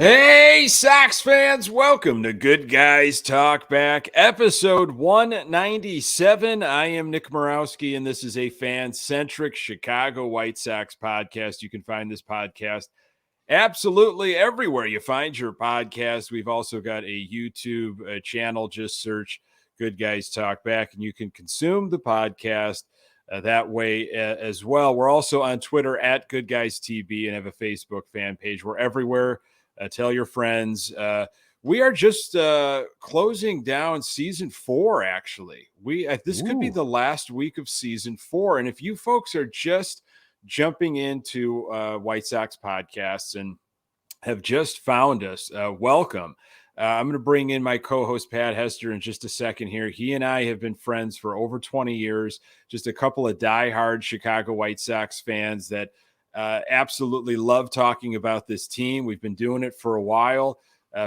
Hey, Sox fans, welcome to Good Guys Talk Back, episode 197. I am Nick Morawski, and this is a fan-centric Chicago White Sox podcast. You can find this podcast absolutely everywhere you find your podcast. We've also got a YouTube channel. Just search Good Guys Talk Back, and you can consume the podcast that way as well. We're also on Twitter at Good Guys TB and have a Facebook fan page. We're everywhere. Tell your friends. We are just closing down season 4. Actually, this could be the last week of season 4. And if you folks are just jumping into White Sox podcasts and have just found us, welcome. I'm going to bring in my co-host Pat Hester in just a second here. He and I have been friends for over 20 years. Just a couple of diehard Chicago White Sox fans that absolutely love talking about this team. We've been doing it for a while.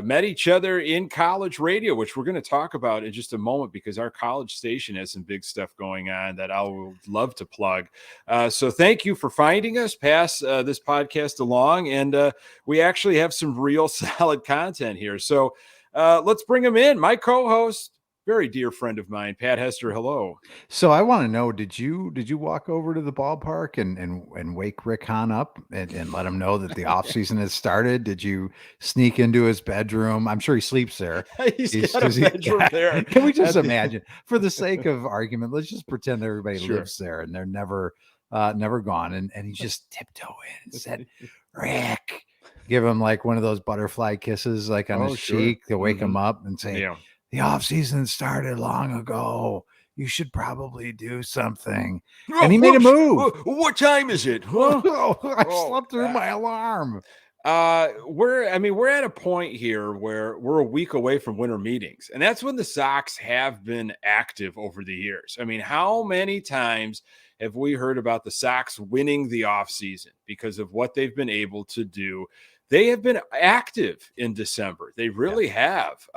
Met each other in college radio, which we're going to talk about in just a moment because our college station has some big stuff going on that I would love to plug. So thank you for finding us, pass this podcast along, and we actually have some real solid content here. So let's bring him in. My co-host, very dear friend of mine, Pat Hester. Hello. So I want to know, did you walk over to the ballpark and wake Rick Hahn up and let him know that the off season has started? Did you sneak into his bedroom? I'm sure he sleeps there. He's got a bedroom there. Can we just imagine, for the sake of argument, let's just pretend everybody Sure. lives there and they're never gone. And he just tiptoed in and said, Rick, give him like one of those butterfly kisses, like on his cheek to wake him up and say, the off season started long ago. You should probably do something. And he made a move. What time is it? Huh? I slept through my alarm. We're at a point here where we're a week away from winter meetings, and that's when the Sox have been active over the years. I mean, how many times have we heard about the Sox winning the offseason because of what they've been able to do? They have been active in December. They really have.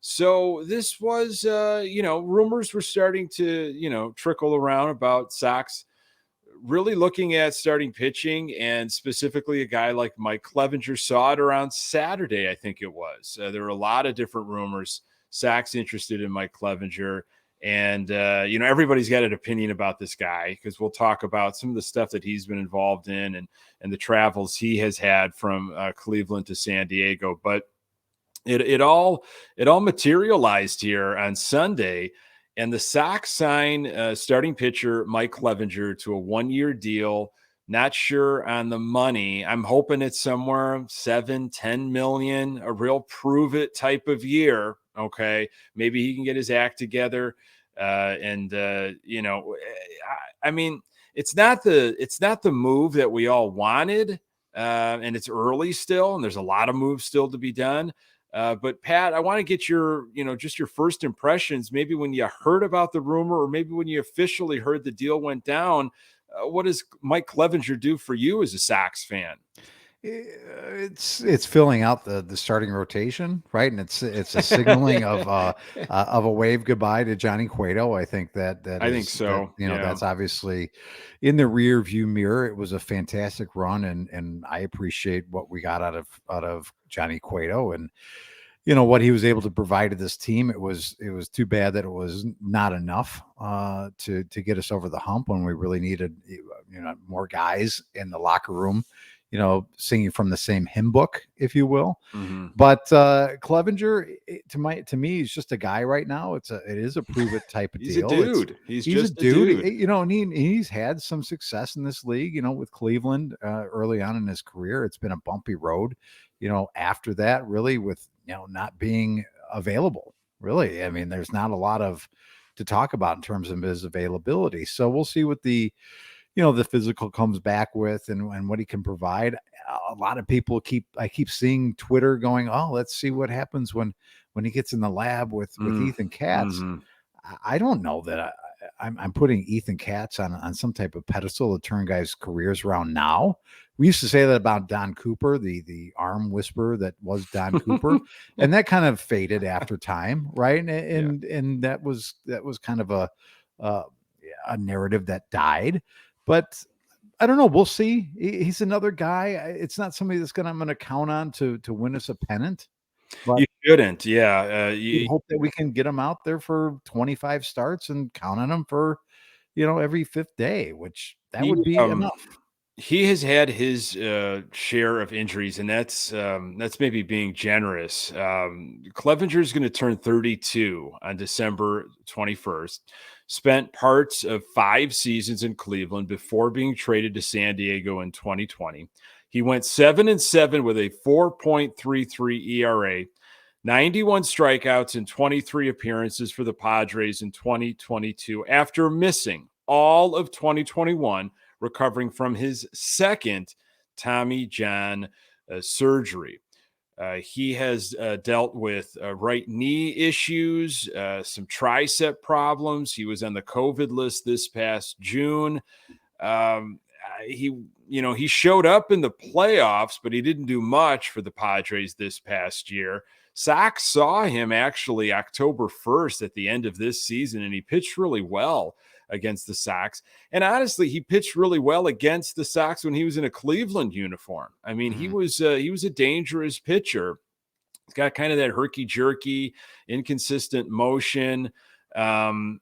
So this was, rumors were starting to, trickle around about Sox really looking at starting pitching, and specifically a guy like Mike Clevinger. Saw it around Saturday, I think it was. There were a lot of different rumors. Sox interested in Mike Clevinger. And, everybody's got an opinion about this guy because we'll talk about some of the stuff that he's been involved in and the travels he has had from Cleveland to San Diego. But it all materialized here on Sunday, and the Sox sign starting pitcher Mike Clevinger to a 1-year deal. Not sure on the money. I'm hoping it's somewhere 7-10 million, a real prove it type of year. Okay, maybe he can get his act together, I mean, it's not the move that we all wanted, and it's early still, and there's a lot of moves still to be done. But Pat, I want to get your, just your first impressions, maybe when you heard about the rumor or maybe when you officially heard the deal went down. What does Mike Clevinger do for you as a Sox fan? It's filling out the starting rotation, right? And it's a signaling of a wave goodbye to Johnny Cueto. I think I think so. That's obviously in the rear view mirror. It was a fantastic run, and I appreciate what we got out of Johnny Cueto and what he was able to provide to this team. It was too bad that it was not enough to get us over the hump when we really needed more guys in the locker room, singing from the same hymn book, if you will. Mm-hmm. But Clevinger, to me, he's just a guy right now. It is a prove it type of deal. He's a dude. He's just a dude. And he's had some success in this league, with Cleveland early on in his career. It's been a bumpy road, after that, really, with not being available. Really, I mean, there's not a lot to talk about in terms of his availability. So we'll see what the physical comes back with and what he can provide. A lot of people I keep seeing Twitter going, oh, let's see what happens when he gets in the lab with Ethan Katz. Mm-hmm. I don't know that I'm putting Ethan Katz on some type of pedestal to turn guys' careers around now. We used to say that about Don Cooper, the arm whisperer that was Don Cooper, and that kind of faded after time, right? And that was kind of a narrative that died. But I don't know. We'll see. He's another guy. It's not somebody I'm going to count on to win us a pennant. But you shouldn't. Yeah. we hope that we can get him out there for 25 starts and count on him for, every fifth day, which that would be enough. He has had his share of injuries, and that's maybe being generous. Clevenger is going to turn 32 on December 21st. Spent parts of 5 seasons in Cleveland before being traded to San Diego in 2020. He went 7-7 with a 4.33 ERA, 91 strikeouts, and 23 appearances for the Padres in 2022 after missing all of 2021, recovering from his second Tommy John surgery. He has dealt with right knee issues, some tricep problems. He was on the COVID list this past June. He showed up in the playoffs, but he didn't do much for the Padres this past year. Sox saw him actually October 1st at the end of this season, and he pitched really well against the Sox. And honestly, he pitched really well against the Sox when he was in a Cleveland uniform. I mean, he was a dangerous pitcher. He's got kind of that herky-jerky, inconsistent motion. I'm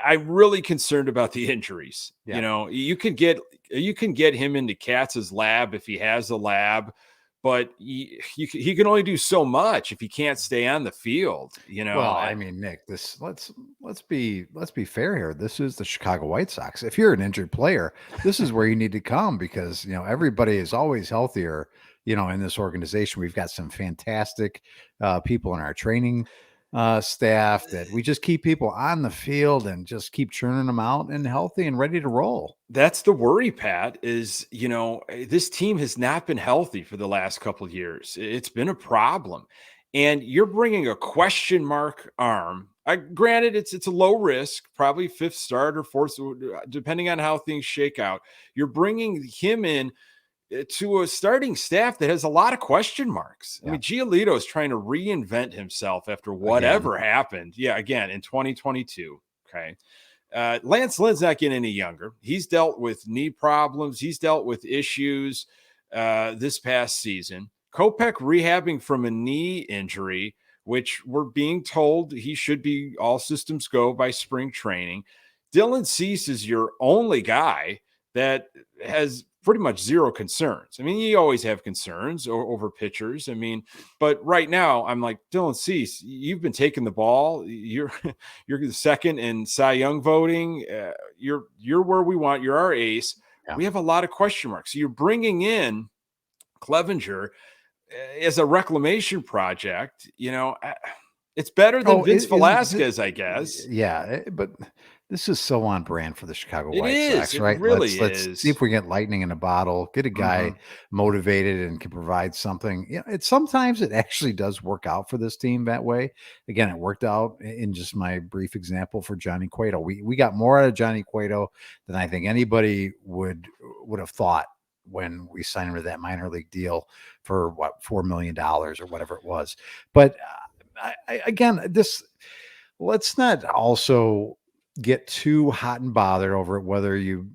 really concerned about the injuries. Yeah. You can get him into Katz's lab if he has a lab, but he can only do so much if he can't stay on the field. Well, I mean, Nick, let's be fair here. This is the Chicago White Sox. If you're an injured player, this is where you need to come, because everybody is always healthier. In this organization, we've got some fantastic people in our training staff that we just keep people on the field and just keep churning them out and healthy and ready to roll. That's the worry, Pat, is, this team has not been healthy for the last couple of years. It's been a problem. And you're bringing a question mark arm. Granted, it's a low risk, probably fifth start or fourth, depending on how things shake out. You're bringing him in to a starting staff that has a lot of question marks. Yeah. I mean, Giolito is trying to reinvent himself after whatever happened. Yeah, again, in 2022. Okay. Lance Lynn's not getting any younger. He's dealt with knee problems. He's dealt with issues this past season. Kopech rehabbing from a knee injury, which we're being told he should be all systems go by spring training. Dylan Cease is your only guy that has pretty much zero concerns. I mean, you always have concerns over pitchers. I mean, but right now I'm like, Dylan Cease, you've been taking the ball. You're the second in Cy Young voting. You're where we want. You're our ace. Yeah. We have a lot of question marks. So you're bringing in Clevinger as a reclamation project. It's better than Vince Velasquez, I guess. Yeah, but this is so on brand for the Chicago White Sox, right? It really let's see if we get lightning in a bottle, get a guy motivated and can provide something. Sometimes it actually does work out for this team that way. Again, it worked out in just my brief example for Johnny Cueto. We got more out of Johnny Cueto than I think anybody would have thought when we signed him to that minor league deal for $4 million or whatever it was. But let's not also get too hot and bothered over it, where you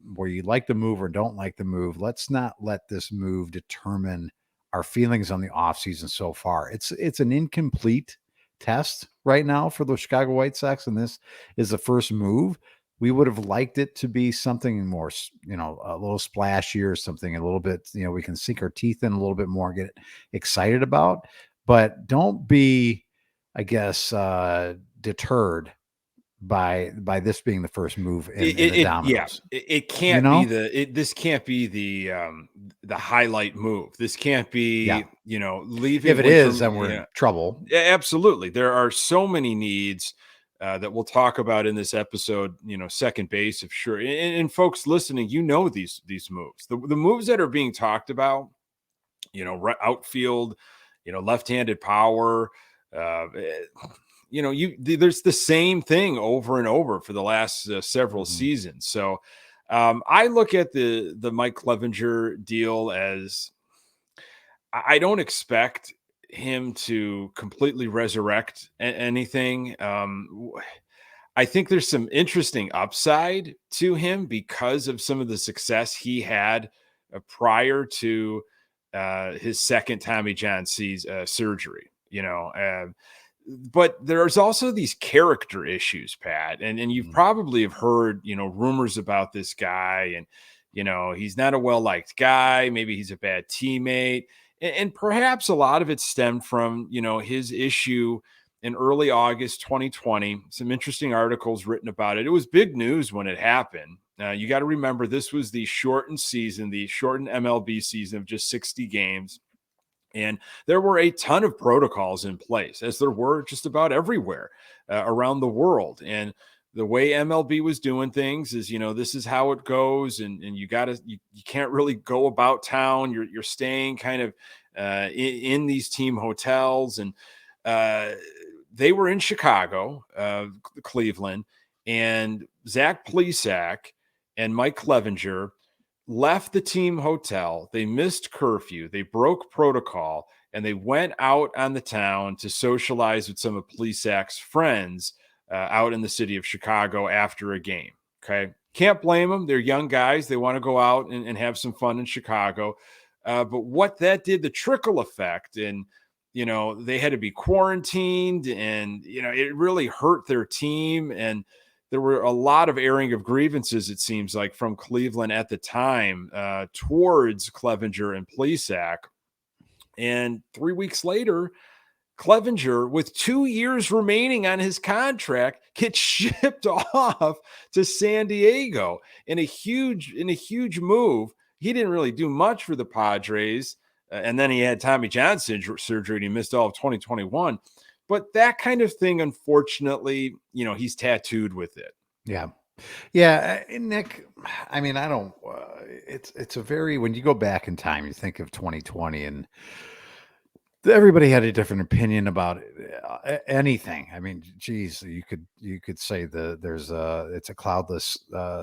like the move or don't like the move. Let's not let this move determine our feelings on the offseason so far. It's an incomplete test right now for the Chicago White Sox, and this is the first move. We would have liked it to be something more, a little splashier, something a little bit, we can sink our teeth in a little bit more, get excited about. But don't be, I guess, deterred by this being the first move in the dominoes. Yeah, it can't be this can't be the highlight move. This can't be, leaving. If it is, then we're in trouble. Absolutely. There are so many needs that we'll talk about in this episode, second base, if sure. And folks listening, these moves, the moves that are being talked about, outfield, left-handed power, there's the same thing over and over for the last several seasons. So I look at the Mike Clevinger deal as, I don't expect him to completely resurrect anything. I think there's some interesting upside to him because of some of the success he had prior to his second Tommy John surgery, but there's also these character issues, Pat, and you've probably have heard, rumors about this guy, and, he's not a well-liked guy. Maybe he's a bad teammate. And perhaps a lot of it stemmed from, his issue in early August 2020. Some interesting articles written about it. It was big news when it happened. You got to remember, this was the shortened season, the shortened MLB season of just 60 games. And there were a ton of protocols in place, as there were just about everywhere around the world. And the way MLB was doing things is, this is how it goes. And you can't really go about town. You're staying kind of in these team hotels. And they were in Chicago, Cleveland, and Zach Plesac and Mike Clevinger left the team hotel. They missed curfew. They broke protocol, and they went out on the town to socialize with some of Plesac's friends out in the city of Chicago after a game. Okay. Can't blame them. They're young guys. They want to go out and have some fun in Chicago. But what that did, the trickle effect, and, they had to be quarantined, and, it really hurt their team. And there were a lot of airing of grievances, it seems like, from Cleveland at the time towards Clevinger and Plesac. And 3 weeks later, Clevinger, with 2 years remaining on his contract, gets shipped off to San Diego in a huge move. He didn't really do much for the Padres. And then he had Tommy John surgery, and he missed all of 2021. But that kind of thing, unfortunately, he's tattooed with it. Yeah. Yeah. Nick, I mean, I don't, it's a very, when you go back in time, you think of 2020, and everybody had a different opinion about anything. I mean, geez, you could say it's a cloudless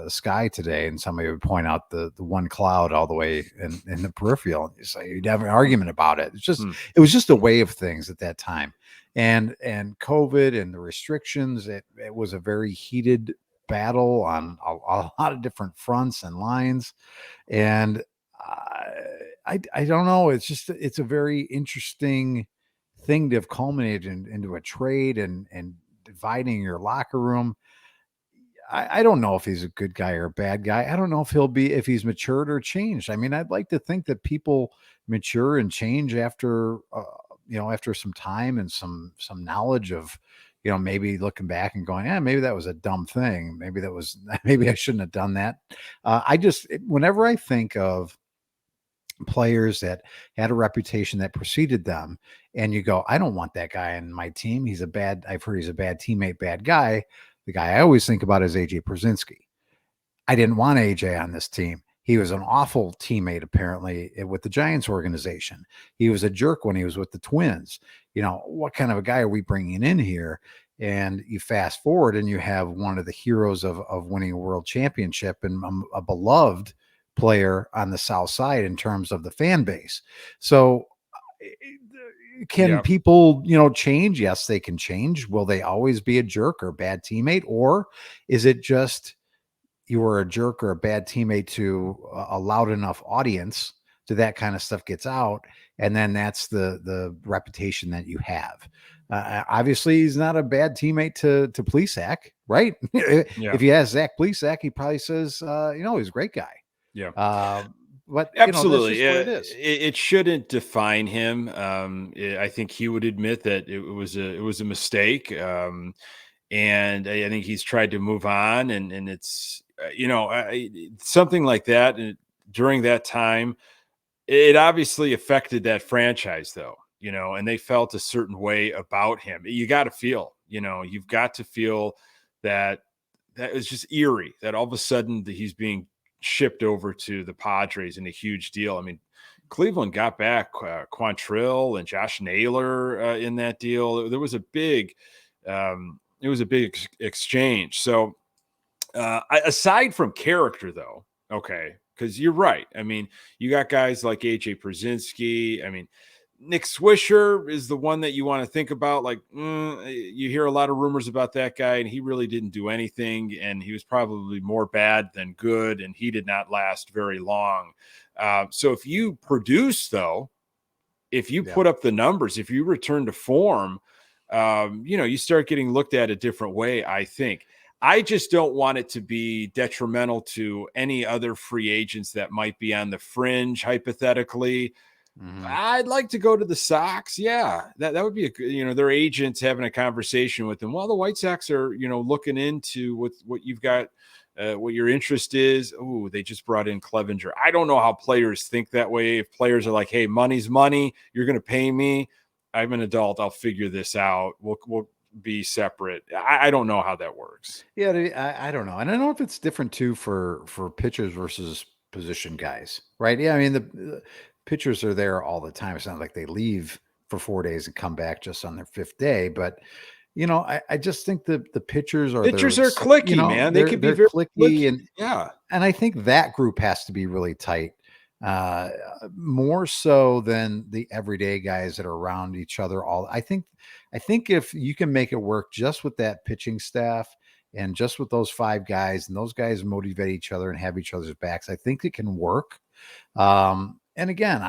sky today, and somebody would point out the one cloud all the way in the peripheral, and you say you'd have an argument about it. It's just it was just a way of things at that time, and COVID and the restrictions. It was a very heated battle on a lot of different fronts and lines, and I don't know. It's a very interesting thing to have culminated into a trade and dividing your locker room. I don't know if he's a good guy or a bad guy. I don't know if he's matured or changed. I mean, I'd like to think that people mature and change after after some time and some knowledge of, maybe looking back and going, yeah, maybe that was a dumb thing. Maybe I shouldn't have done that. Whenever I think of players that had a reputation that preceded them, and you go, I don't want that guy on my team. I've heard he's a bad teammate, bad guy. The guy I always think about is AJ Pierzynski. I didn't want AJ on this team. He was an awful teammate, apparently, with the Giants organization. He was a jerk when he was with the Twins. What kind of a guy are we bringing in here? And you fast forward, and you have one of the heroes of winning a world championship, and a beloved player on the South Side in terms of the fan base. So can people, change? Yes, they can change. Will they always be a jerk or a bad teammate? Or is it just you were a jerk or a bad teammate to a loud enough audience to that kind of stuff gets out, and then that's the reputation that you have? Obviously, he's not a bad teammate to Plesac, right? If you ask Zach Plesac, he probably says, he's a great guy. Yeah. But absolutely, that's just what it is. It shouldn't define him. I think he would admit that it was a mistake, and I think he's tried to move on. And it's something like that. And during that time, it obviously affected that franchise, though. And they felt a certain way about him. You got to feel, you've got to feel that is just eerie. That all of a sudden he's being shipped over to the Padres in a huge deal. I mean, Cleveland got back Quantrill and Josh Naylor in that deal. There was a big, exchange. So aside from character, though, okay, because you're right. I mean, you got guys like AJ Pierzynski. I mean, Nick Swisher is the one that you want to think about. Like, you hear a lot of rumors about that guy, and he really didn't do anything, and he was probably more bad than good, and he did not last very long. So if you produce, though, if you put up the numbers, if you return to form, you start getting looked at a different way, I think. I just don't want it to be detrimental to any other free agents that might be on the fringe, hypothetically. I'd like to go to the Sox. Yeah, that would be their agents having a conversation with them. Well, the White Sox are, looking into what you've got, what your interest is. Oh, they just brought in Clevinger. I don't know how players think that way. If players are like, hey, money's money, you're going to pay me. I'm an adult. I'll figure this out. We'll be separate. I don't know how that works. Yeah, I don't know. And I don't know if it's different too for pitchers versus position guys, right? Yeah, I mean, the pitchers are there all the time. It's not like they leave for 4 days and come back just on their 5th day. But, I just think the pitchers are clicky, man. They could be very clicky. And I think that group has to be really tight, more so than the everyday guys that are around each other. I think if you can make it work just with that pitching staff and just with those 5 guys, and those guys motivate each other and have each other's backs, I think it can work. And again,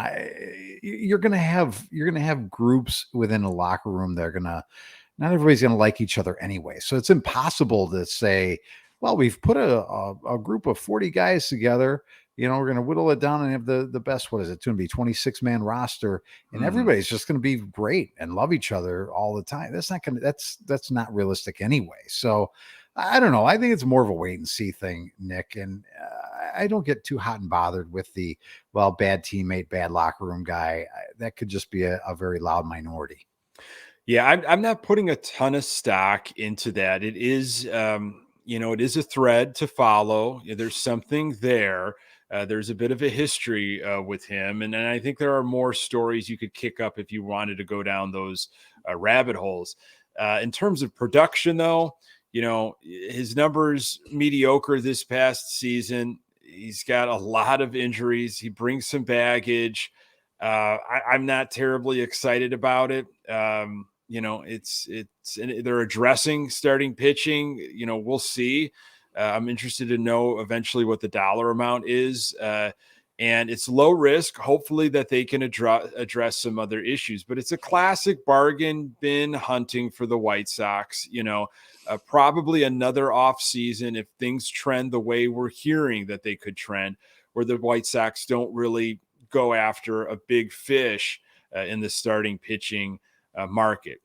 you're going to have groups within a locker room that are not everybody's going to like each other anyway. So it's impossible to say, well, we've put a group of 40 guys together. We're going to whittle it down and have the best, what is it? It's going to be 26-man roster, and everybody's just going to be great and love each other all the time. That's not realistic anyway. So I don't know. I think it's more of a wait and see thing, Nick. And I don't get too hot and bothered with the, bad teammate, bad locker room guy. That could just be a very loud minority. Yeah, I'm not putting a ton of stock into that. It is, it is a thread to follow. There's something there. There's a bit of a history with him. And I think there are more stories you could kick up if you wanted to go down those rabbit holes. In terms of production, though, his numbers mediocre this past season. He's got a lot of injuries. He brings some baggage. I'm not terribly excited about it. They're addressing starting pitching. We'll see. I'm interested to know eventually what the dollar amount is. And it's low risk, hopefully that they can address some other issues. But it's a classic bargain bin hunting for the White Sox. Probably another off season if things trend the way we're hearing that they could trend, where the White Sox don't really go after a big fish in the starting pitching market.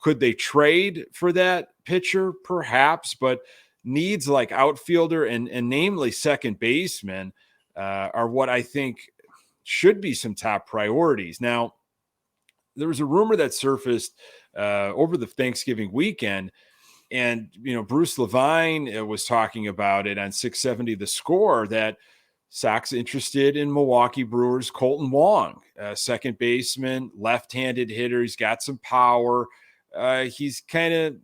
Could they trade for that pitcher? Perhaps, but needs like outfielder and namely second baseman are what I think should be some top priorities. Now, there was a rumor that surfaced over the Thanksgiving weekend, and Bruce Levine was talking about it on 670 The Score, that Sox interested in Milwaukee Brewers Kolten Wong, second baseman, left-handed hitter. He's got some power. He's kind of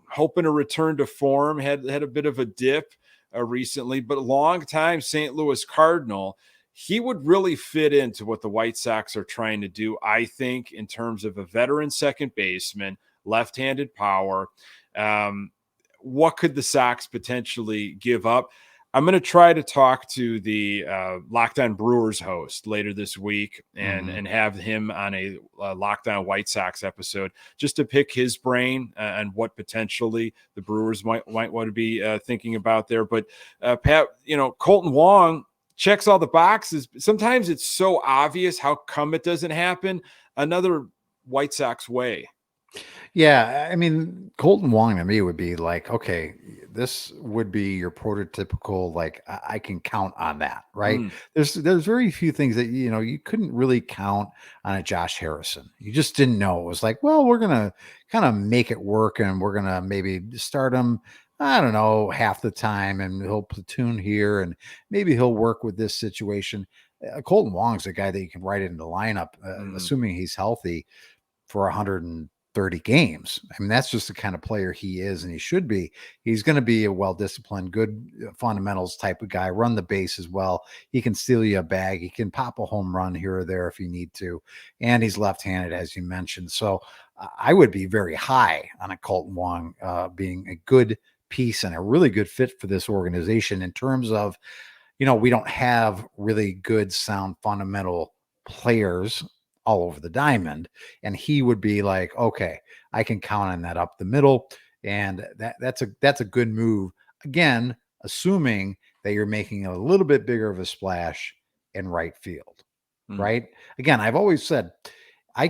hoping to return to form. Had a bit of a dip recently, but a long-time St. Louis Cardinal. He would really fit into what the White Sox are trying to do, I think, in terms of a veteran second baseman, left-handed power. What could the Sox potentially give up? I'm going to try to talk to the Locked On Brewers host later this week and have him on a Locked On White Sox episode just to pick his brain on what potentially the Brewers might want to be thinking about there. But Pat, Kolten Wong checks all the boxes. Sometimes it's so obvious how come it doesn't happen another White Sox way. Yeah, I mean, Kolten Wong to me would be like, okay, this would be your prototypical, like I can count on that, right? There's very few things that you couldn't really count on a Josh Harrison. You just didn't know. It was like, well, we're gonna kind of make it work, and we're gonna maybe start him, I don't know, half the time, and he'll platoon here, and maybe he'll work with this situation. Kolten Wong's a guy that you can write into the lineup, assuming he's healthy, for 100 30 games. I mean, that's just the kind of player he is, and he should be. He's going to be a well-disciplined, good fundamentals type of guy, run the base as well. He can steal you a bag. He can pop a home run here or there if you need to. And he's left-handed, as you mentioned. So I would be very high on a Kolten Wong being a good piece and a really good fit for this organization in terms of, we don't have really good, sound, fundamental players all over the diamond. And he would be like, okay, I can count on that up the middle. And that's a good move. Again, assuming that you're making a little bit bigger of a splash in right field, right? Again, I've always said,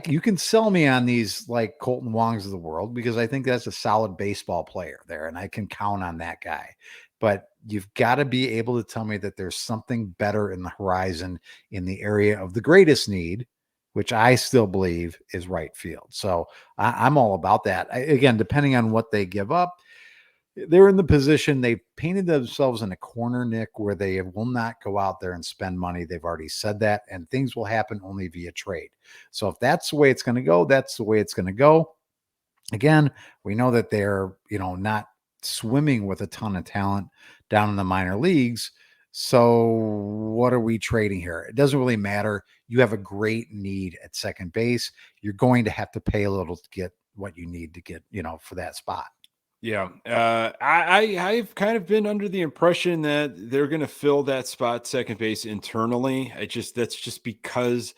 you can sell me on these like Kolten Wongs of the world because I think that's a solid baseball player there, and I can count on that guy. But you've got to be able to tell me that there's something better in the horizon in the area of the greatest need, which I still believe is right field. So I'm all about that. Again, depending on what they give up, they're in the position, they've painted themselves in a corner, Nick, where they will not go out there and spend money. They've already said that, and things will happen only via trade. So if that's the way it's going to go, that's the way it's going to go. Again, we know that they're, not swimming with a ton of talent down in the minor leagues. So what are we trading here? It doesn't really matter. You have a great need at second base. You're going to have to pay a little to get what you need to get, for that spot. Yeah. I've kind of been under the impression that they're going to fill that spot second base internally. That's just because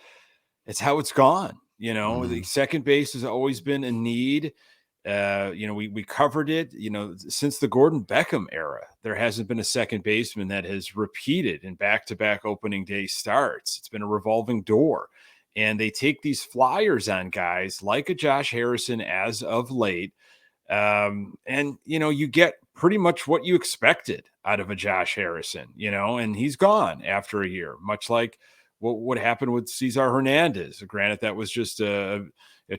it's how it's gone. The second base has always been a need. We covered it, since the Gordon Beckham era. There hasn't been a second baseman that has repeated in back-to-back opening day starts. It's been a revolving door. And they take these flyers on guys like a Josh Harrison as of late. And you get pretty much what you expected out of a Josh Harrison, and he's gone after a year, much like what happened with Cesar Hernandez. Granted, that was just a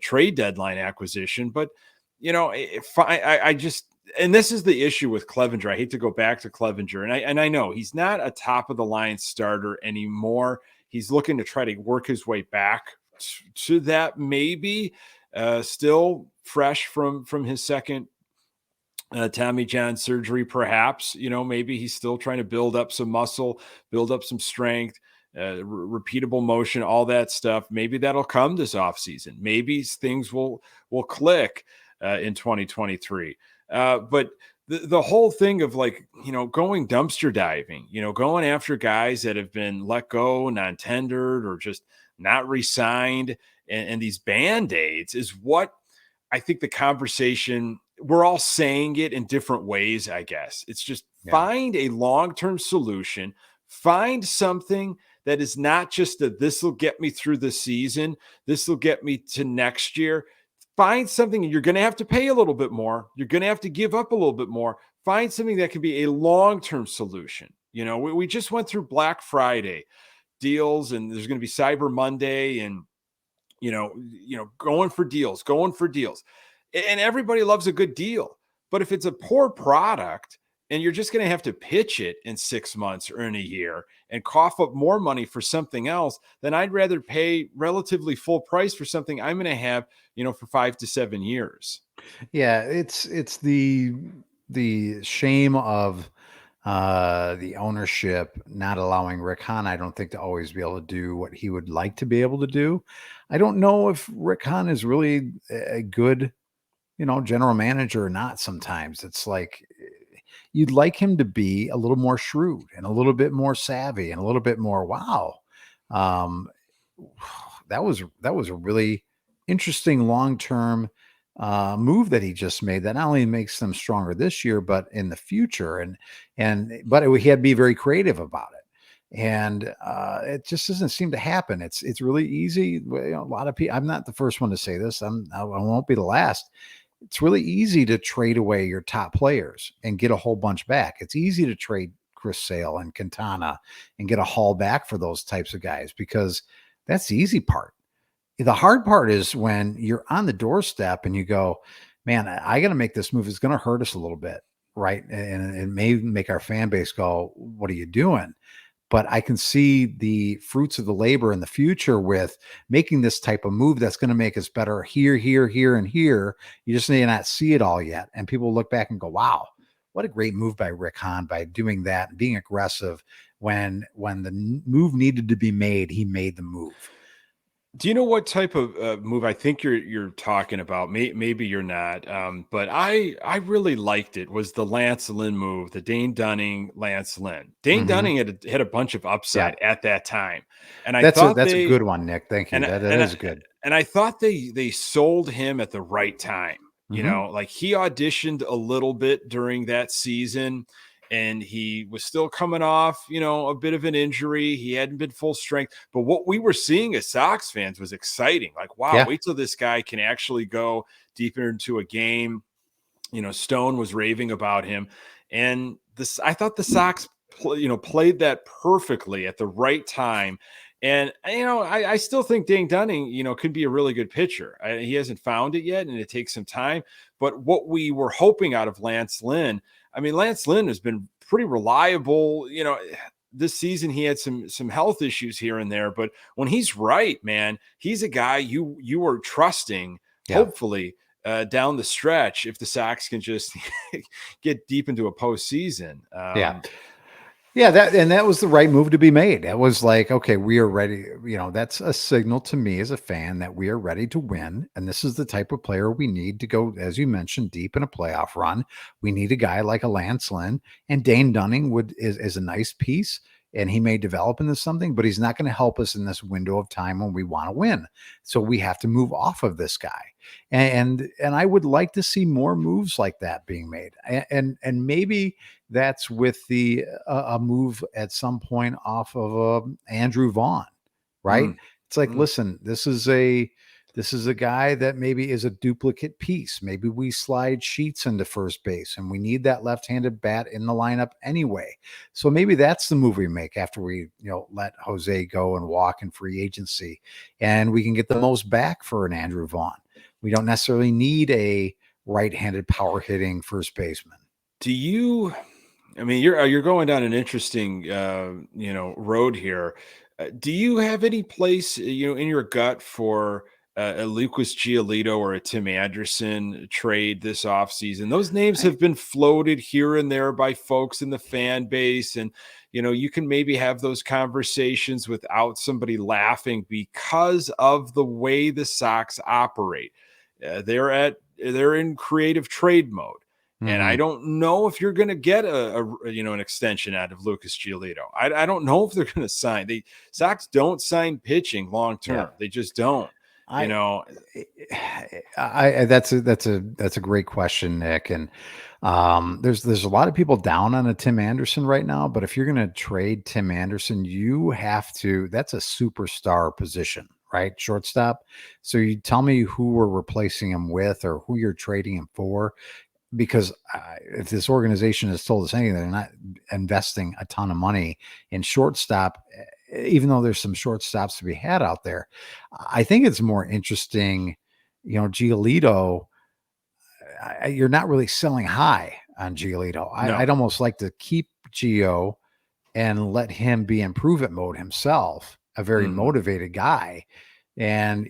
trade deadline acquisition, but I just, and this is the issue with Clevinger. I hate to go back to Clevinger, and I know he's not a top of the line starter anymore. He's looking to try to work his way back to that, maybe. Still fresh from his second Tommy John surgery, perhaps. Maybe he's still trying to build up some muscle, build up some strength, repeatable motion, all that stuff. Maybe that'll come this offseason. Maybe things will click in 2023. But the whole thing of going dumpster diving, going after guys that have been let go, non-tendered, or just not re-signed, and these Band-Aids is what I think the conversation, we're all saying it in different ways, I guess. It's just find a long-term solution, find something that is not just this will get me through the season, this will get me to next year. Find something, and you're going to have to pay a little bit more. You're going to have to give up a little bit more. Find something that can be a long-term solution. We just went through Black Friday deals, and there's going to be Cyber Monday, and going for deals, and everybody loves a good deal. But if it's a poor product and you're just going to have to pitch it in 6 months or in a year and cough up more money for something else, then I'd rather pay relatively full price for something I'm going to have, for 5 to 7 years. Yeah, it's the shame of the ownership not allowing Rick Hahn, I don't think, to always be able to do what he would like to be able to do. I don't know if Rick Hahn is really a good, general manager or not. Sometimes it's like you'd like him to be a little more shrewd and a little bit more savvy and a little bit more, wow. That was a really interesting long-term move that he just made that not only makes them stronger this year, but in the future. But he had to be very creative about it. And it just doesn't seem to happen. It's really easy. A lot of people, I'm not the first one to say this. I won't be the last. It's really easy to trade away your top players and get a whole bunch back. It's easy to trade Chris Sale and Quintana and get a haul back for those types of guys because that's the easy part. The hard part is when you're on the doorstep and you go, man, I got to make this move. It's going to hurt us a little bit, right? And it may make our fan base go, what are you doing? but I can see the fruits of the labor in the future with making this type of move that's going to make us better here, and here. You just may not see it all yet. And people look back and go, wow, what a great move by Rick Hahn by doing that and being aggressive when the move needed to be made, he made the move. Do you know what type of move I think you're talking about? Maybe you're not, but I really liked it. Was the Lance Lynn move, the Dane Dunning, Lance Lynn? Dane Dunning had a bunch of upside at that time, and I that's thought a good one, Nick. Thank you. That is good. And I thought they sold him at the right time. You know, like he auditioned a little bit during that season. And he was still coming off, a bit of an injury. He hadn't been full strength. But what we were seeing as Sox fans was exciting. Like, wow, wait till this guy can actually go deeper into a game. Stone was raving about him. And I thought the Sox, played that perfectly at the right time. And, I still think Dane Dunning, could be a really good pitcher. He hasn't found it yet, and it takes some time. But what we were hoping out of Lance Lynn, Lance Lynn has been pretty reliable. This season he had some health issues here and there, but when he's right, man, he's a guy you are trusting, hopefully, down the stretch if the Sox can just get deep into a postseason. Yeah, that was the right move to be made. That was like, okay, we are ready. That's a signal to me as a fan that we are ready to win. And this is the type of player we need to go, as you mentioned, deep in a playoff run. We need a guy like a Lance Lynn, and Dane Dunning is a nice piece. And he may develop into something, but he's not going to help us in this window of time when we want to win. So we have to move off of this guy. And I would like to see more moves like that being made. And maybe that's with a move at some point off of Andrew Vaughn, right? It's like, listen, this is a guy that maybe is a duplicate piece. Maybe we slide Sheets into first base, and we need that left-handed bat in the lineup anyway. So maybe that's the move we make after we, let Jose go and walk in free agency, and we can get the most back for an Andrew Vaughn. We don't necessarily need a right-handed power hitting first baseman. Do you? You're going down an interesting, road here. Do you have any place, in your gut for a Lucas Giolito or a Tim Anderson trade this offseason? Those names have been floated here and there by folks in the fan base. And, you can maybe have those conversations without somebody laughing because of the way the Sox operate. They're in creative trade mode. And I don't know if you're going to get an extension out of Lucas Giolito. I don't know if they're going to sign. The Sox don't sign pitching long term. Yeah. They just don't. That's a great question, Nick. And there's a lot of people down on a Tim Anderson right now. But if you're going to trade Tim Anderson, you have to. That's a superstar position, right? Shortstop. So you tell me who we're replacing him with, or who you're trading him for. Because if this organization has told us anything, they're not investing a ton of money in shortstop, even though there's some shortstops to be had out there. I think it's more interesting, Giolito, you're not really selling high on Giolito. No. I'd almost like to keep Gio and let him be in prove-it mode himself, a very motivated guy. And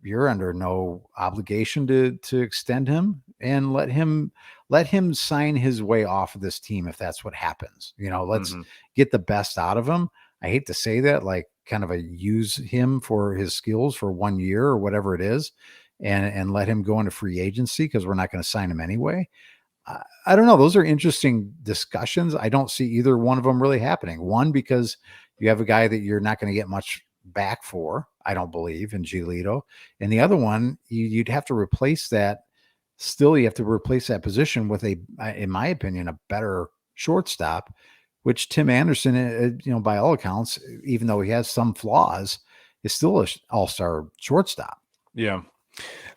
you're under no obligation to extend him, and let him sign his way off of this team if that's what happens. Let's get the best out of him. I hate to say that, like kind of use him for his skills for 1 year or whatever it is, and let him go into free agency because we're not going to sign him anyway. I don't know. Those are interesting discussions. I don't see either one of them really happening. One, because you have a guy that you're not going to get much back for, I don't believe, in Giolito. And the other one, you'd have to replace that. Still, you have to replace that position with in my opinion, a better shortstop, which Tim Anderson, by all accounts, even though he has some flaws, is still an all-star shortstop. Yeah.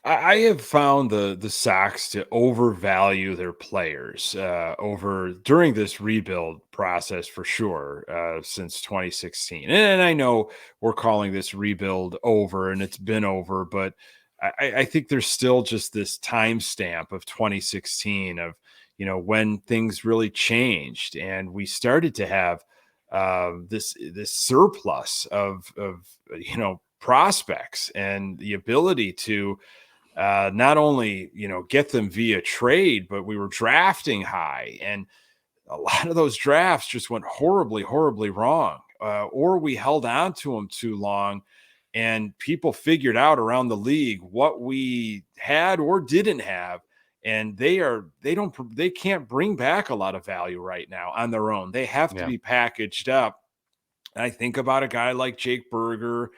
I have found the Sox to overvalue their players during this rebuild process for sure since 2016. And I know we're calling this rebuild over, and it's been over, but I think there's still just this timestamp of 2016 of when things really changed and we started to have this surplus of prospects and the ability to not only get them via trade, but we were drafting high, and a lot of those drafts just went horribly, horribly wrong, or we held on to them too long, and people figured out around the league what we had or didn't have, and they can't bring back a lot of value right now on their own. They have to be packaged up. And I think about a guy like Jake Berger.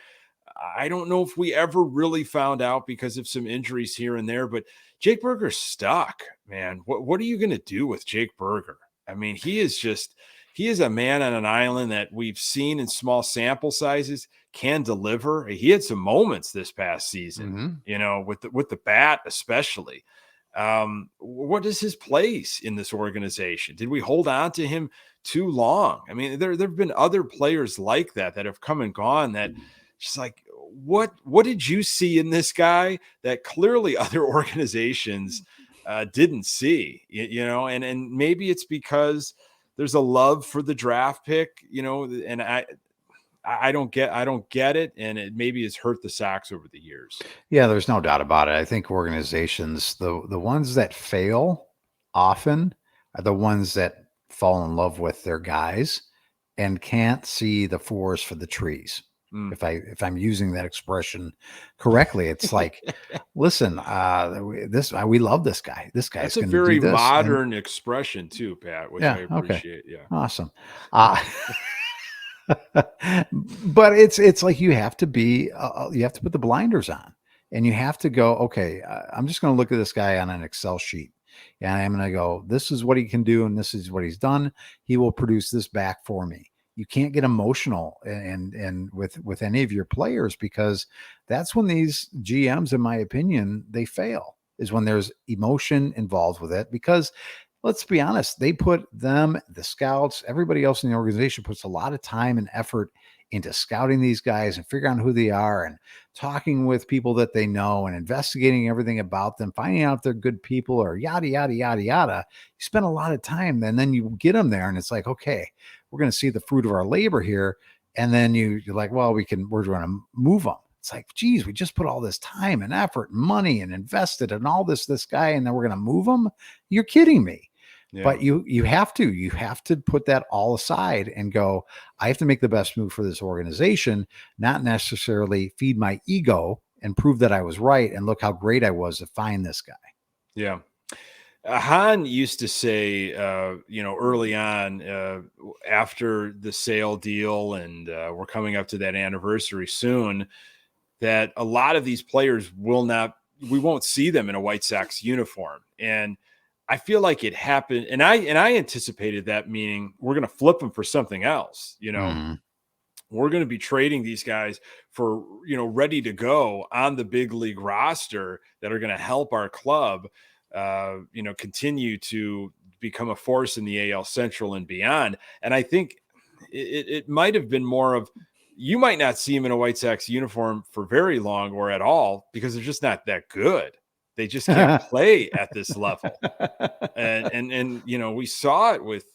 I don't know if we ever really found out because of some injuries here and there, but Jake Berger's stuck, man. What are you going to do with Jake Berger? I mean, he is a man on an island that we've seen in small sample sizes can deliver. He had some moments this past season, with the bat, especially. What is his place in this organization? Did we hold on to him too long? I mean, there've been other players like that have come and gone that just like, what did you see in this guy that clearly other organizations didn't see, and maybe it's because there's a love for the draft pick, and I don't get it. And it maybe has hurt the Sox over the years. Yeah, there's no doubt about it. I think organizations, the ones that fail often are the ones that fall in love with their guys and can't see the forest for the trees. If I'm using that expression correctly, it's like, listen, we love this guy. This guy's a very modern expression too, Pat, which I appreciate. Okay. Yeah. Awesome. But it's like you have to put the blinders on, and you have to go, okay, I'm just going to look at this guy on an Excel sheet, and I'm going to go, this is what he can do, and this is what he's done. He will produce this back for me. You can't get emotional and with any of your players, because that's when these GMs, in my opinion, they fail, is when there's emotion involved with it. Because let's be honest, they put the scouts, everybody else in the organization puts a lot of time and effort into scouting these guys and figuring out who they are and talking with people that they know and investigating everything about them, finding out if they're good people or yada, yada, yada, yada. You spend a lot of time, and then you get them there and it's like, okay, we're going to see the fruit of our labor here. And then you're like, well, we're going to move them. It's like, geez, we just put all this time and effort and money and invested in all this guy, and then we're going to move them. You're kidding me. Yeah. But you have to put that all aside and go, I have to make the best move for this organization, not necessarily feed my ego and prove that I was right. And look how great I was to find this guy. Yeah. Hahn used to say, early on, after the sale deal, and we're coming up to that anniversary soon, that a lot of these players we won't see them in a White Sox uniform. And I feel like it happened, and I anticipated that, meaning we're going to flip them for something else. We're going to be trading these guys for, ready to go on the big league roster that are going to help our club, continue to become a force in the AL Central and beyond. And I think it might have been more of, you might not see him in a White Sox uniform for very long or at all, because they're just not that good. They just can't play at this level. And we saw it with,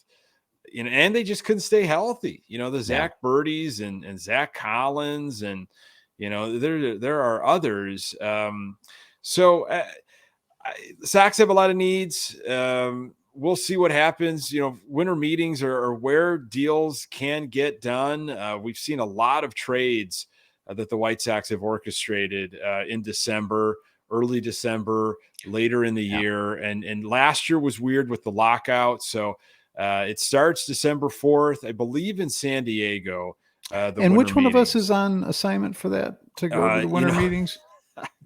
and they just couldn't stay healthy. The Zach Birdies and Zach Collins, and, there are others. So the Sox have a lot of needs. We'll see what happens. Winter meetings are where deals can get done. We've seen a lot of trades that the White Sox have orchestrated in December, early December, later in the year. And last year was weird with the lockout. So it starts December 4th, I believe, in San Diego. And which one of us is on assignment for that, to go to the winter meetings?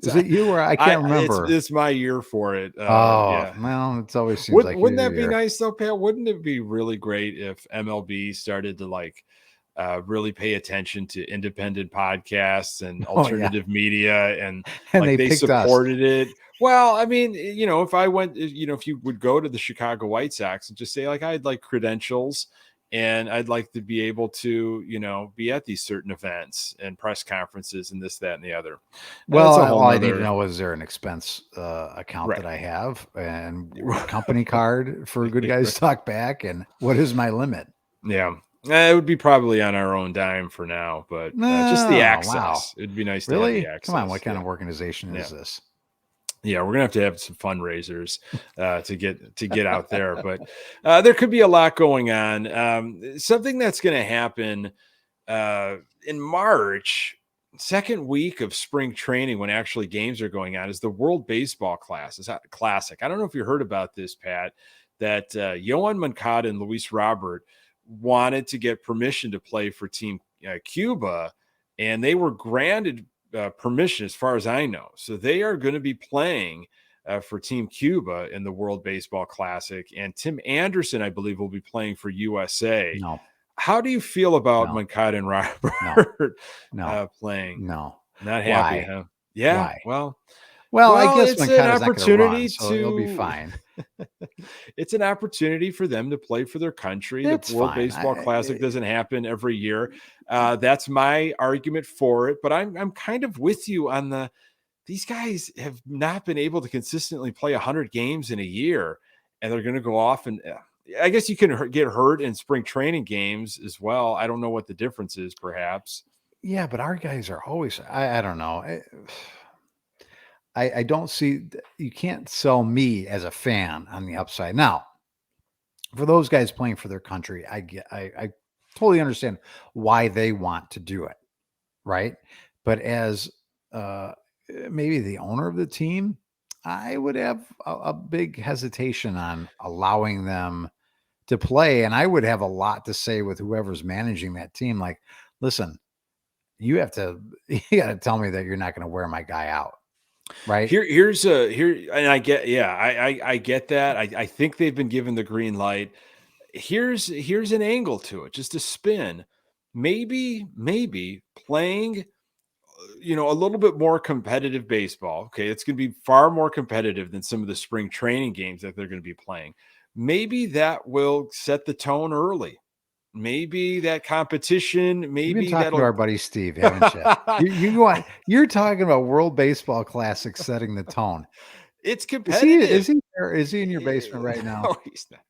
Is it you or I can't remember? It's my year for it. Well, it's always seems like wouldn't that be nice though, Pat? Wouldn't it be really great if MLB started to really pay attention to independent podcasts and alternative media, and they supported it? Well, I mean, if I went, if you would go to the Chicago White Sox and just say, I'd like credentials, and I'd like to be able to, be at these certain events and press conferences and this, that, and the other. Well, all I need to know is there an expense account that I have, and company card for Good Guys Talk Back, and what is my limit? Yeah. It would be probably on our own dime for now, but just the access. Wow. It'd be nice really? to have the access. Come on, what kind of organization is this? Yeah, we're gonna have some fundraisers to get out there, but there could be a lot going on. Something that's going to happen in March, second week of spring training, when actually games are going on, is the World Baseball Classic. I don't know if you heard about this, Pat. That Yoan Moncada and Luis Robert wanted to get permission to play for Team Cuba, and they were granted permission, as far as I know. So they are going to be playing for Team Cuba in the World Baseball Classic, and Tim Anderson, I believe, will be playing for USA. No. How do you feel about Moncada and Robert playing? No. Not happy, Why? huh? Yeah. Why? Well, I guess it's an opportunity so it'll be fine. It's an opportunity for them to play for their country. That's the World fine. Baseball Classic doesn't happen every year. That's my argument for it. But I'm kind of with you on these guys have not been able to consistently play 100 games in a year, and they're going to go off and I guess you can get hurt in spring training games as well. I don't know what the difference is, perhaps. Yeah, but our guys are always, I don't know. I don't see, you can't sell me as a fan on the upside. Now, for those guys playing for their country, I totally understand why they want to do it, right? But as maybe the owner of the team, I would have a big hesitation on allowing them to play. And I would have a lot to say with whoever's managing that team. Like, listen, you got to tell me that you're not going to wear my guy out. Right. And I get, I get that. I think they've been given the green light. Here's an angle to it, just a spin. Maybe playing, a little bit more competitive baseball. Okay. It's going to be far more competitive than some of the spring training games that they're going to be playing. Maybe that will set the tone early. Maybe that competition, maybe you've been talking to our buddy Steve, haven't you? You're talking about World Baseball Classic setting the tone. It's competitive. Is he in your basement right now? No, he's not.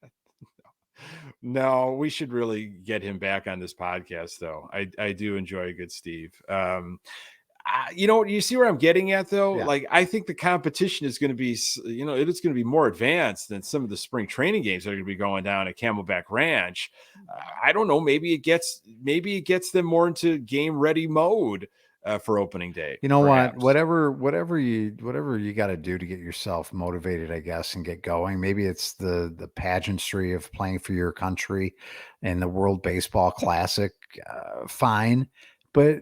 No, we should really get him back on this podcast, though. I do enjoy a good Steve. You see where I'm getting at, though? Yeah. Like, I think the competition is going to be, it's going to be more advanced than some of the spring training games that are going to be going down at Camelback Ranch. I don't know. Maybe it gets them more into game ready mode for opening day. You know perhaps. Whatever you got to do to get yourself motivated, I guess, and get going. Maybe it's the pageantry of playing for your country and the World Baseball Classic. Fine, but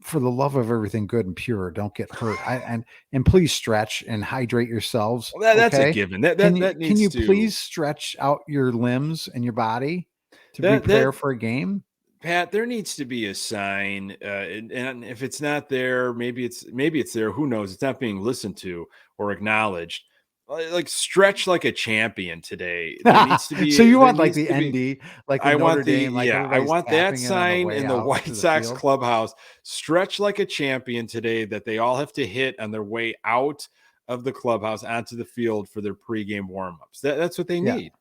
for the love of everything good and pure, don't get hurt. And please stretch and hydrate yourselves. Well, that's a given. Can you please stretch out your limbs and your body to prepare for a game? Pat, there needs to be a sign, and if it's not there, maybe it's there. Who knows? It's not being listened to or acknowledged. Like stretch like a champion today. There needs to be. So you want like the ND, like I want I want that sign in the White Sox clubhouse. Stretch like a champion today, that they all have to hit on their way out of the clubhouse onto the field for their pregame warmups. That's what they need.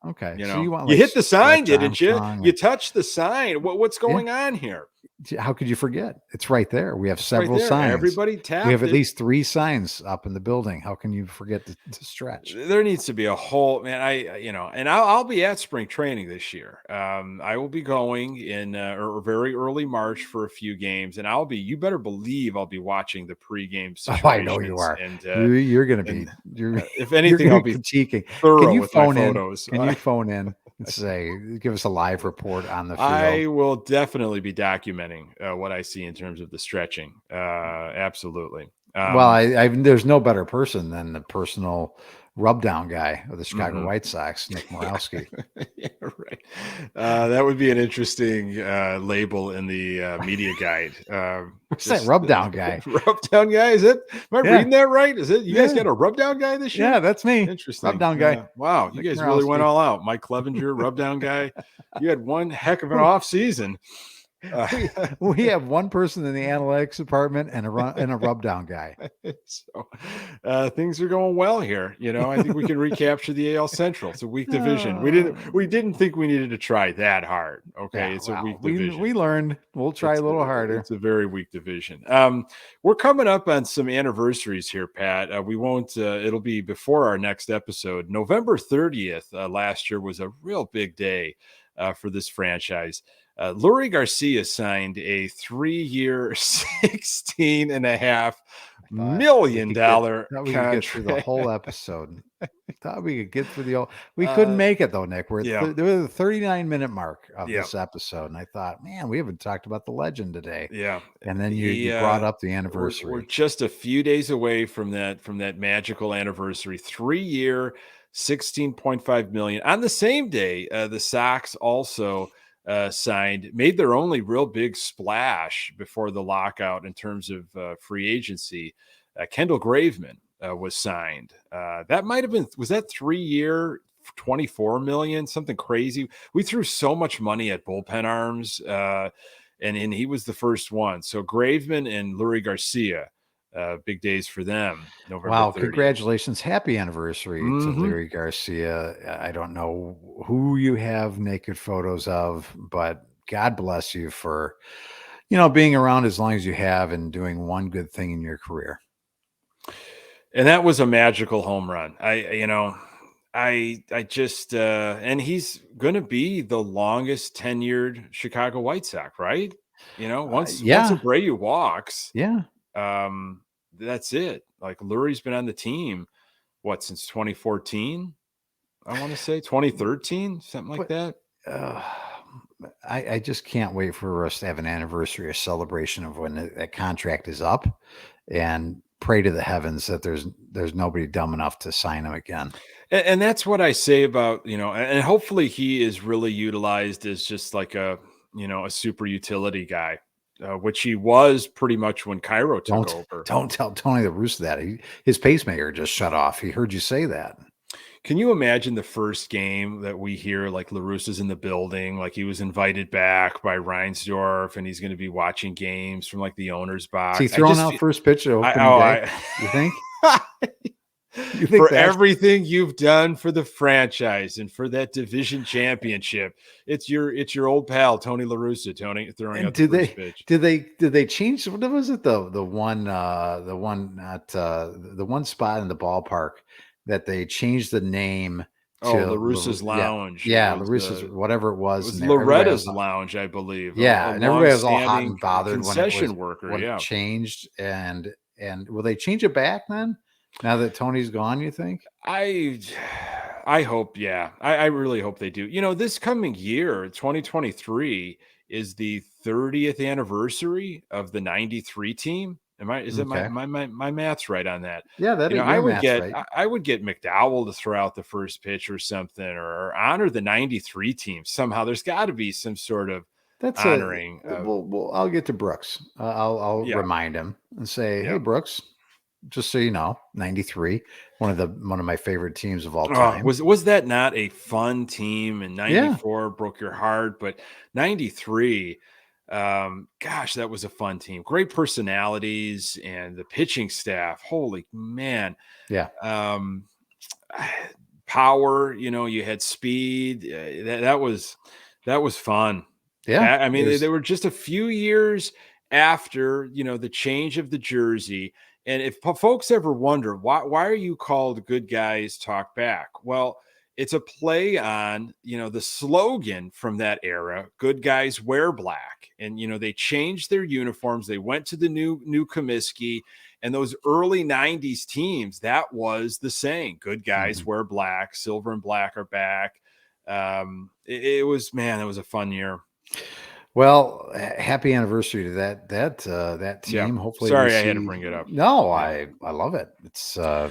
Okay. So you hit the sign, didn't you? You touched the sign. What's going on here? How could you forget? It's right there. We have several signs. Everybody tapped. We have at least 3 signs up in the building. How can you forget to stretch? There needs to be a whole man. And I'll be at spring training this year. I will be going in very early March for a few games, and you better believe I'll be watching the pregame situations. Oh, I know you are. And you're going to be. If anything, I'll be critiquing. Can you phone in? Can you phone in? Give us a live report on the field. I will definitely be documenting what I see in terms of the stretching. Absolutely. There's no better person than the personal rub down guy of the Chicago White Sox, Nick Morowski. Yeah, right. That would be an interesting label in the media guide. What's that rub down guy? Rub down guy? Is it? Am I reading that right? Is it? You guys got a rub down guy this year? Yeah, that's me. Interesting. Rub down guy. Wow, you guys really went all out. Mike Clevinger, rub down guy. You had one heck of an off season. we have one person in the analytics department and a rub down guy. So things are going well here. I think we can recapture the AL Central. It's a weak division. We didn't think we needed to try that hard. Okay. Yeah, it's a weak division. We learned we'll try a little harder. It's a very weak division. We're coming up on some anniversaries here, Pat. We won't, it'll be before our next episode. November 30th last year was a real big day for this franchise. Leury Garcia signed a 3-year, $16.5 million contract. We could get through the whole episode. Thought we could get through the whole. We couldn't make it though, Nick. There was the 39-minute mark of this episode, and I thought, man, we haven't talked about the legend today. Yeah, and then you brought up the anniversary. We're just a few days away from that magical anniversary. 3-year, $16.5 million. On the same day, the Sox also made their only real big splash before the lockout in terms of free agency. Kendall Graveman was signed. That might have been, was that 3-year, $24 million, something crazy. We threw so much money at bullpen arms, and he was the first one. So Graveman and Leury Garcia, big days for them. November 30th. Congratulations. Happy anniversary to Leury Garcia. I don't know who you have naked photos of, but God bless you for, being around as long as you have and doing one good thing in your career. And that was a magical home run. I just, and he's going to be the longest tenured Chicago White Sox, right? Once Abreu walks, that's it. Like Leury's been on the team, since 2014? I want to say 2013, something like that. I just can't wait for us to have an anniversary or celebration of when that contract is up, and pray to the heavens that there's nobody dumb enough to sign him again. And that's what I say about, and hopefully he is really utilized as just like a super utility guy, which he was pretty much when Cairo took over. Don't tell Tony La Russa that. His pacemaker just shut off. He heard you say that. Can you imagine the first game that we hear, like La Russa's in the building, like he was invited back by Reinsdorf, and he's going to be watching games from like the owner's box? Is he throwing out first pitch at opening day? You think? You think for everything you've done for the franchise and for that division championship, it's your old pal Tony La Russa, throwing out the first pitch. Did they change? What was it? The one spot in the ballpark that they changed the name to La Russa's Lounge. Yeah, La Russa's, whatever it was. It was Loretta's Lounge, I believe. Yeah, and everybody was all hot and bothered concession when it changed. And will they change it back then? Now that Tony's gone, you think? I hope, yeah. I really hope they do. This coming year, 2023, is the 30th anniversary of the 93 team. Is it my math's right on that? Yeah, I would get McDowell to throw out the first pitch or something, or honor the 93 team somehow. There's got to be some sort of honoring. Well, I'll get to Brooks. I'll remind him and say, hey, Brooks, just so you know, 93, one of my favorite teams of all time. Was that not a fun team? And 94 broke your heart, but 93. Gosh, that was a fun team. Great personalities, and the pitching staff. Holy man. Yeah. Power, you had speed. That was fun. Yeah. I mean, they were just a few years after, the change of the jersey. And if folks ever wonder why are you called Good Guys Talk Back? Well, it's a play on, the slogan from that era, Good Guys Wear Black. And, they changed their uniforms. They went to the new Comiskey, and those early 90s teams, that was the saying, Good Guys Wear Black, silver and black are back. It was a fun year. Well, happy anniversary to that team. Yeah. Hopefully, sorry, I had to bring it up. No, I love it. It's a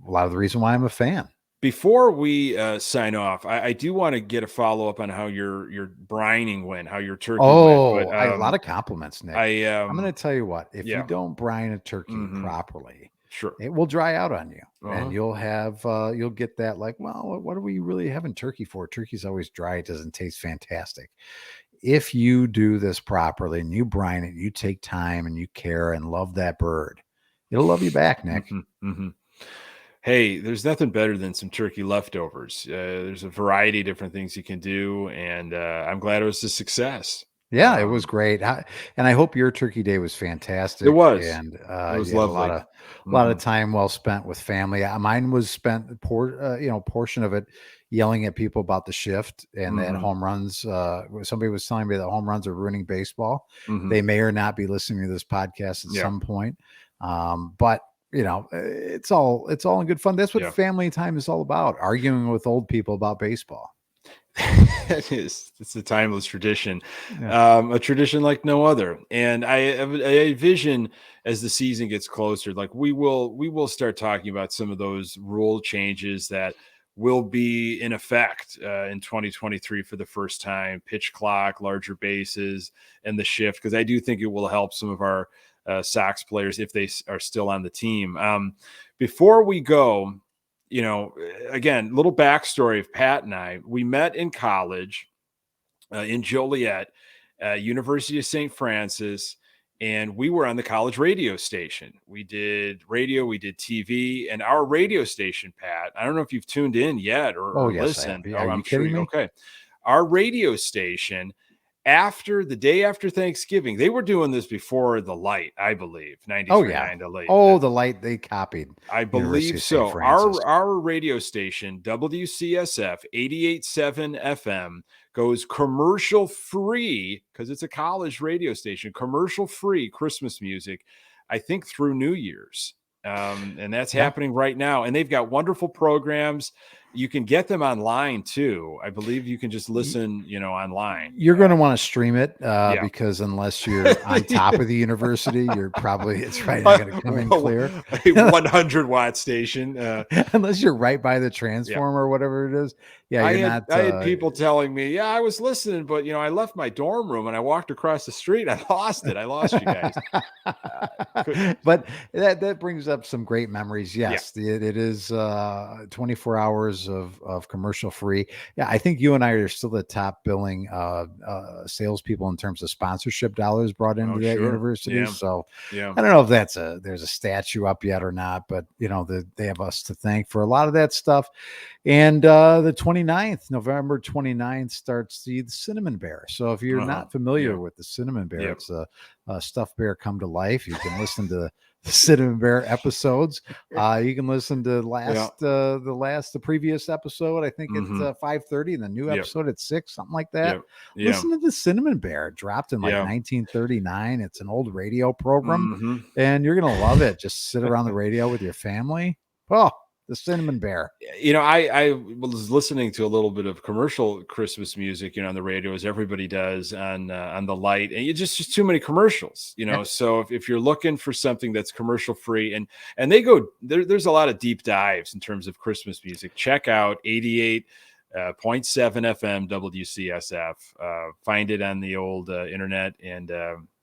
lot of the reason why I'm a fan. Before we sign off, I do want to get a follow up on how your brining went, how your turkey went. But, a lot of compliments, Nick. I'm going to tell you what: if you don't brine a turkey properly, sure, it will dry out on you, and you'll get that like, well, what are we really having turkey for? Turkey's always dry; it doesn't taste fantastic. if you do this properly and you brine it, you take time and you care and love that bird, it'll love you back, Nick. Mm-hmm, mm-hmm. Hey, there's nothing better than some turkey leftovers. There's a variety of different things you can do, and I'm glad it was a success. Yeah, it was great. And I hope your turkey day was fantastic. It was. And It was you had lovely. a lot of time well spent with family. Mine was spent portion of it yelling at people about the shift and that home runs. Somebody was telling me that home runs are ruining baseball. They may or not be listening to this podcast at some point. But it's all in good fun. That's what family time is all about. Arguing with old people about baseball. It's a timeless tradition, a tradition like no other. And I vision as the season gets closer, like we will start talking about some of those rule changes that will be in effect in 2023 for the first time: pitch clock, larger bases, and the shift. Because I do think it will help some of our Sox players if they are still on the team. Before we go, again, little backstory of Pat and I. We met in college in Joliet, University of St. Francis, and we were on the college radio station. We did radio, we did TV, and our radio station, Pat, I don't know if you've tuned in yet or yes, listened. Are you kidding me? Okay. Our radio station, the day after Thanksgiving, they were doing this before the Light, I believe. 93.9 The Light. The Light they copied. I believe so. Our radio station, WCSF 88.7 FM, goes commercial free because it's a college radio station. Commercial free Christmas music, I think through New Year's, and that's happening right now. And they've got wonderful programs. You can get them online too. I believe you can just listen, online. You're going to want to stream it because unless you're on top of the university, it's probably not going to come in clear. A 100-watt station. Unless you're right by the transformer or whatever it is. Yeah, I had people telling me, I was listening, but I left my dorm room and I walked across the street. I lost it. I lost you guys. But that brings up some great memories. Yes, it is 24 hours of commercial free. Yeah, I think you and I are still the top billing salespeople in terms of sponsorship dollars brought into that university. Yeah. So I don't know if there's a statue up yet or not, but they have us to thank for a lot of that stuff. And the 29th, November 29th, starts the Cinnamon Bear. So if you're not familiar with the Cinnamon Bear, it's a stuffed bear come to life. You can listen to the Cinnamon Bear episodes. You can listen to the previous episode. I think it's 5:30, and the new episode at 6, something like that. Listen to the Cinnamon Bear. It dropped in 1939. It's an old radio program, and you're gonna love it. Just sit around the radio with your family. Oh, the Cinnamon Bear. I was listening to a little bit of commercial Christmas music, on the radio, as everybody does on the Light, and just too many commercials, So if you're looking for something that's commercial free, and they go there's a lot of deep dives in terms of Christmas music. Check out 88.7 FM WCSF. Find it on the old internet and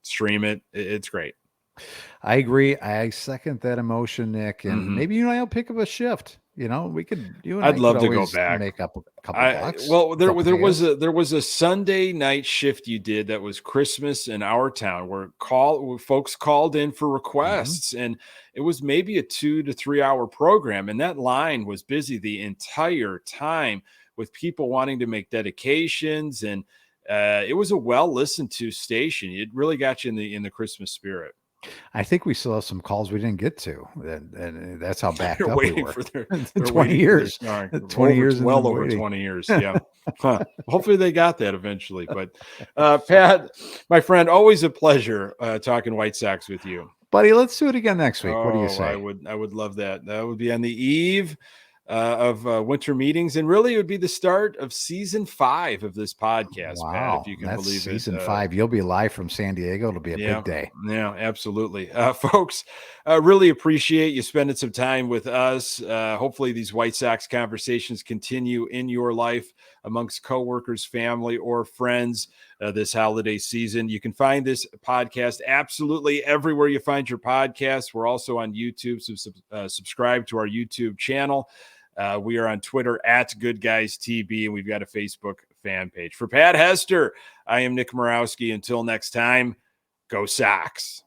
stream it. It's great. I agree. I second that emotion, Nick. And maybe you and I will pick up a shift. We could. I'd love to go back. Make up a couple bucks. Well, there was a Sunday night shift you did that was Christmas in our town, where folks called in for requests, and it was maybe a 2 to 3 hour program, and that line was busy the entire time with people wanting to make dedications, and it was a well listened to station. It really got you in the Christmas spirit. I think we still have some calls we didn't get to, and that's how backed up we were. For their 20 years. 20 years. Well over 20 years. Yeah. Hopefully they got that eventually. But Pat, my friend, always a pleasure talking White Sox with you. Buddy, let's do it again next week. What do you say? I would love that. That would be on the eve of winter meetings, and really it would be the start of season 5 of this podcast. Wow, Pat, if you can believe season 5. You'll be live from San Diego. It'll be a big day. Yeah, absolutely. Folks, really appreciate you spending some time with us. Hopefully these White Sox conversations continue in your life amongst coworkers, family, or friends this holiday season. You can find this podcast absolutely everywhere you find your podcasts. We're also on YouTube, so subscribe to our YouTube channel. We are on Twitter @GoodGuysTB, and we've got a Facebook fan page. For Pat Hester, I am Nick Morawski. Until next time, go Sox.